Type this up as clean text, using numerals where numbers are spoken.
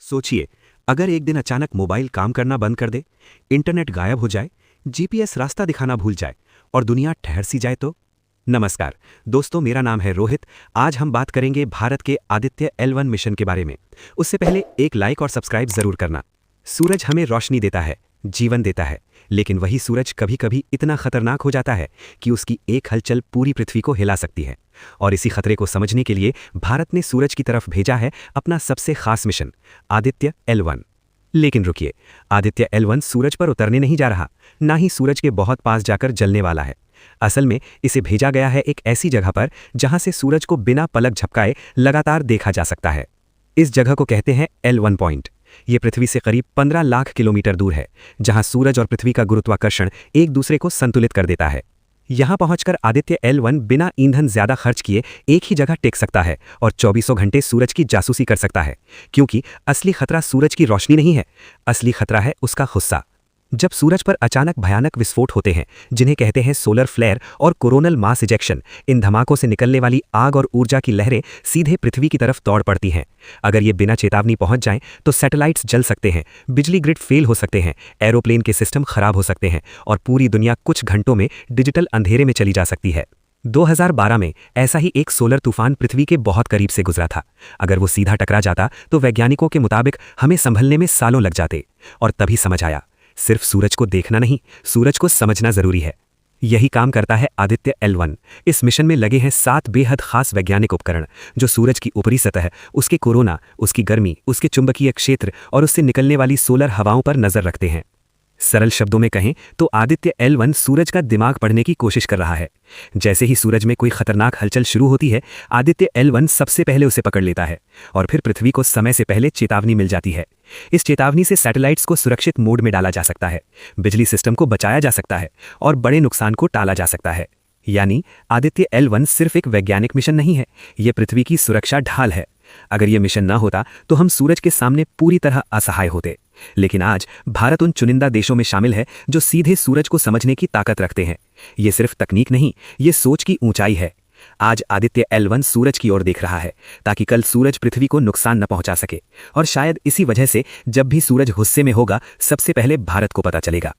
सोचिए, अगर एक दिन अचानक मोबाइल काम करना बंद कर दे, इंटरनेट गायब हो जाए, जीपीएस रास्ता दिखाना भूल जाए और दुनिया ठहर सी जाए तो। नमस्कार दोस्तों, मेरा नाम है रोहित। आज हम बात करेंगे भारत के आदित्य L1 मिशन के बारे में। उससे पहले एक लाइक और सब्सक्राइब जरूर करना। सूरज हमें रोशनी देता है, जीवन देता है, लेकिन वही सूरज कभी कभी इतना खतरनाक हो जाता है कि उसकी एक हलचल पूरी पृथ्वी को हिला सकती है। और इसी खतरे को समझने के लिए भारत ने सूरज की तरफ भेजा है अपना सबसे खास मिशन आदित्य L1। लेकिन रुकिए, आदित्य L1 सूरज पर उतरने नहीं जा रहा, ना ही सूरज के बहुत पास जाकर जलने वाला है। असल में इसे भेजा गया है एक ऐसी जगह पर जहां से सूरज को बिना पलक झपकाए लगातार देखा जा सकता है। इस जगह को कहते हैं L1 पॉइंट। ये पृथ्वी से करीब 15 लाख किलोमीटर दूर है, जहां सूरज और पृथ्वी का गुरुत्वाकर्षण एक दूसरे को संतुलित कर देता है। यहां पहुंचकर आदित्य L1 बिना ईंधन ज्यादा खर्च किए एक ही जगह टिक सकता है और 24 घंटे सूरज की जासूसी कर सकता है, क्योंकि असली खतरा सूरज की रोशनी नहीं है, असली खतरा है उसका गुस्सा। जब सूरज पर अचानक भयानक विस्फोट होते हैं, जिन्हें कहते हैं सोलर फ्लेयर और कोरोनल मास इजेक्शन, इन धमाकों से निकलने वाली आग और ऊर्जा की लहरें सीधे पृथ्वी की तरफ दौड़ पड़ती हैं। अगर ये बिना चेतावनी पहुंच जाएं, तो सैटेलाइट्स जल सकते हैं, बिजली ग्रिड फेल हो सकते हैं, एरोप्लेन के सिस्टम खराब हो सकते हैं और पूरी दुनिया कुछ घंटों में डिजिटल अंधेरे में चली जा सकती है। 2012 में ऐसा ही एक सोलर तूफान पृथ्वी के बहुत करीब से गुजरा था। अगर वो सीधा टकरा जाता तो वैज्ञानिकों के मुताबिक हमें संभलने में सालों लग जाते। और तभी समझ आया, सिर्फ सूरज को देखना नहीं, सूरज को समझना जरूरी है। यही काम करता है आदित्य L1। इस मिशन में लगे हैं 7 बेहद खास वैज्ञानिक उपकरण, जो सूरज की ऊपरी सतह, उसके कोरोना, उसकी गर्मी, उसके चुंबकीय क्षेत्र और उससे निकलने वाली सोलर हवाओं पर नजर रखते हैं। सरल शब्दों में कहें तो आदित्य L1 सूरज का दिमाग पढ़ने की कोशिश कर रहा है। जैसे ही सूरज में कोई खतरनाक हलचल शुरू होती है, आदित्य L1 सबसे पहले उसे पकड़ लेता है और फिर पृथ्वी को समय से पहले चेतावनी मिल जाती है। इस चेतावनी से सैटेलाइट्स को सुरक्षित मोड में डाला जा सकता है, बिजली सिस्टम को बचाया जा सकता है और बड़े नुकसान को टाला जा सकता है। यानी आदित्य L1 सिर्फ एक वैज्ञानिक मिशन नहीं है, यह पृथ्वी की सुरक्षा ढाल है। अगर यह मिशन ना होता तो हम सूरज के सामने पूरी तरह असहाय होते। लेकिन आज भारत उन चुनिंदा देशों में शामिल है जो सीधे सूरज को समझने की ताकत रखते हैं। यह सिर्फ तकनीक नहीं, यह सोच की ऊंचाई है। आज आदित्य L1 सूरज की ओर देख रहा है, ताकि कल सूरज पृथ्वी को नुकसान न पहुंचा सके। और शायद इसी वजह से जब भी सूरज गुस्से में होगा, सबसे पहले भारत को पता चलेगा।